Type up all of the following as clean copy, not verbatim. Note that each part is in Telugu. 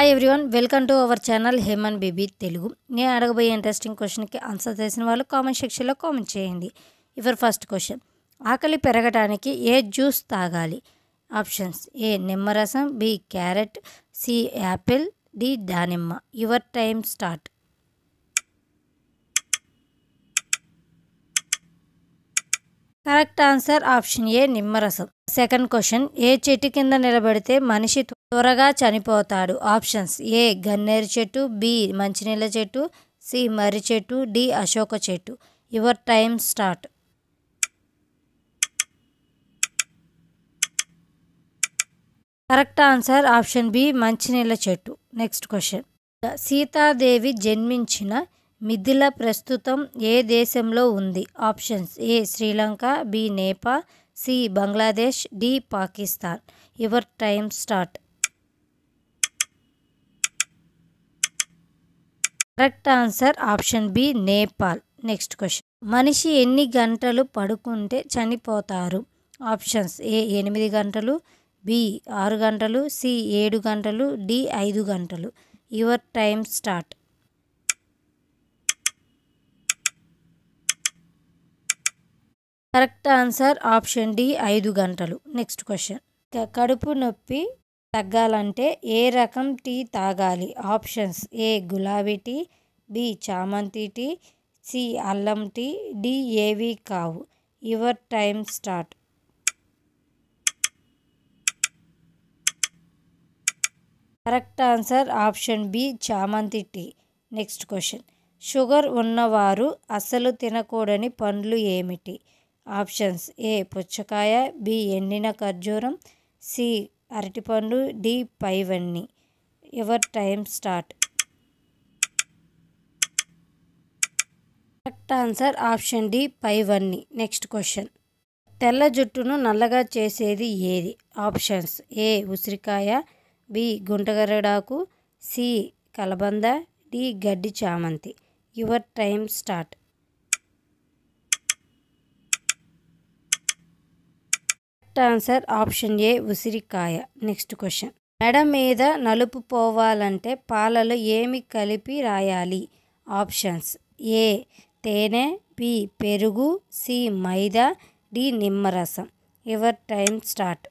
Hi everyone, welcome to our channel Heman baby Telugu. నేను అడగబోయే ఇంట్రెస్టింగ్ క్వశ్చన్కి ఆన్సర్ చేసిన వాళ్ళు కామెంట్ సెక్షన్లో కామెంట్ చేయండి. యువర్ ఫస్ట్ క్వశ్చన్, ఆకలి పెరగడానికి ఏ జ్యూస్ తాగాలి? ఆప్షన్స్: ఏ నిమ్మరసం, B carrot, C apple, D దానిమ్మ. Your time start. Correct answer option A నిమ్మరసం. సెకండ్ క్వశ్చన్, ఏ చెట్టు కింద నిలబడితే మనిషి త్వరగా చనిపోతాడు? ఆప్షన్స్: ఏ గన్నేరు చెట్టు, బి మంచినీళ్ళ చెట్టు, సి మర్రి చెట్టు, డి అశోక చెట్టు. Your time start. Correct answer option B మంచినీళ్ళ చెట్టు. నెక్స్ట్ క్వశ్చన్, సీతాదేవి జన్మించిన మిథిల ప్రస్తుతం ఏ దేశంలో ఉంది? Options: A Sri Lanka, B Nepal, C Bangladesh, D Pakistan. Your time start. Correct answer option B Nepal. Next question, మనిషి ఎన్ని గంటలు పడుకుంటే చనిపోతారు? ఆప్షన్స్: ఏ 8 గంటలు, బి 6 గంటలు, సి 7 గంటలు, డి 5 గంటలు. Your time start. Correct answer option D 5 గంటలు. నెక్స్ట్ క్వశ్చన్, కడుపు నొప్పి తగ్గాలంటే ఏ రకం టీ తాగాలి? ఆప్షన్స్: ఏ గులాబీ టీ, బి చామంతి టీ, సి అల్లం టీ, డి ఏవి కావు. Your time start. Correct answer option B చామంతి టీ. నెక్స్ట్ క్వశ్చన్, షుగర్ ఉన్నవారు అస్సలు తినకూడని పండ్లు ఏమిటి? ఆప్షన్స్: ఏ పుచ్చకాయ, బి ఎండిన ఖర్జూరం, సి అరటిపండు, డి పైవన్నీ. Your time start. Correct answer option D పైవన్నీ. నెక్స్ట్ క్వశ్చన్, తెల్ల జుట్టును నల్లగా చేసేది ఏది? ఆప్షన్స్: ఏ ఉసిరికాయ, బి గుంటగరడాకు, సి కలబంద, డి గడ్డి చామంతి. Your time start. Correct answer option A ఉసిరికాయ. నెక్స్ట్ క్వశ్చన్, మెడ మీద నలుపు పోవాలంటే పాలలో ఏమి కలిపి రాయాలి? ఆప్షన్స్: ఏ తేనె, బి పెరుగు, సి మైదా, డి నిమ్మరసం. Your time start.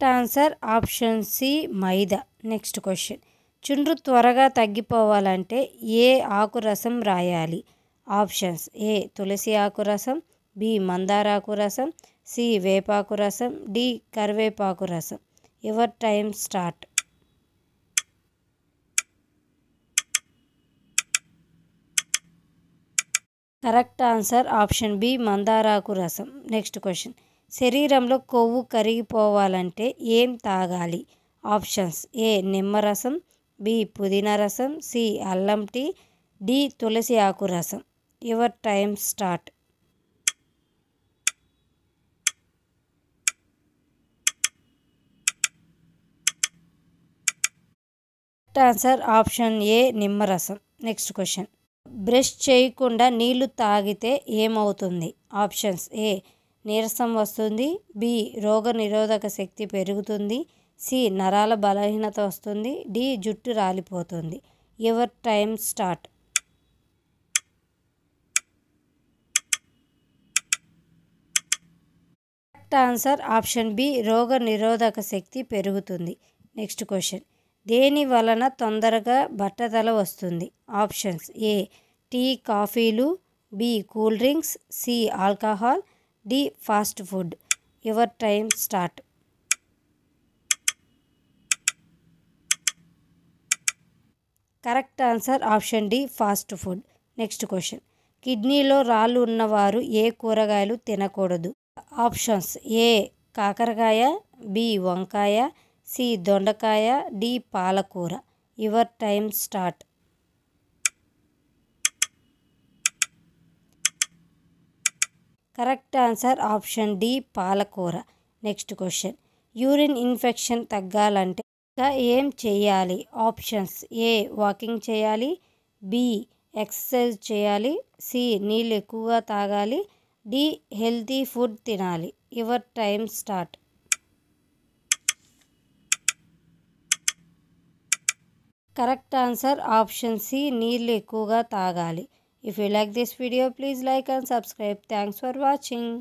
Correct answer option C మైదా. నెక్స్ట్ క్వశ్చన్, చుండ్రు త్వరగా తగ్గిపోవాలంటే ఏ ఆకు రసం రాయాలి? ఆప్షన్స్: ఏ తులసి ఆకు రసం, బి మందారాకు రసం, సి వేపాకు రసం, డి కరివేపాకు రసం. Your time start. Correct answer option B మందారాకు రసం. నెక్స్ట్ క్వశ్చన్, శరీరంలో కొవ్వు కరిగిపోవాలంటే ఏం తాగాలి? ఆప్షన్స్: ఏ నిమ్మరసం, బి పుదీనా రసం, సి అల్లం టీ, డి తులసి ఆకు రసం. Your time start. Correct answer option A నిమ్మరసం. నెక్స్ట్ క్వశ్చన్, బ్రష్ చేయకుండా నీళ్లు తాగితే ఏమవుతుంది? ఆప్షన్స్: ఏ నీరసం వస్తుంది, బి రోగ నిరోధక శక్తి పెరుగుతుంది, సి నరాల బలహీనత వస్తుంది, డి జుట్టు రాలిపోతుంది. Your time start. Correct answer option B రోగ నిరోధక శక్తి పెరుగుతుంది. నెక్స్ట్ క్వశ్చన్, దేని వలన తొందరగా బట్టతల వస్తుంది? ఆప్షన్స్: ఏ టీ కాఫీలు, B cool drinks, C alcohol, D fast food. Your time start. Correct answer option D fast food. Next question, కిడ్నీలో రాళ్ళు ఉన్నవారు ఏ కూరగాయలు తినకూడదు? ఆప్షన్స్: ఏ కాకరకాయ, బి వంకాయ, సి దొండకాయ, డి పాలకూర. Your time start. Correct answer option D పాలకూర. నెక్స్ట్ క్వశ్చన్, యూరిన్ ఇన్ఫెక్షన్ తగ్గాలంటే ఇంకా ఏం చేయాలి? ఆప్షన్స్: ఏ వాకింగ్ చేయాలి, బి ఎక్సర్సైజ్ చేయాలి, సి నీళ్ళు ఎక్కువగా తాగాలి, డి హెల్తీ ఫుడ్ తినాలి. Your time start. Correct answer option C, నీళ్ళు ఎక్కువగా తాగాలి. If you like this video please like and subscribe. Thanks for watching.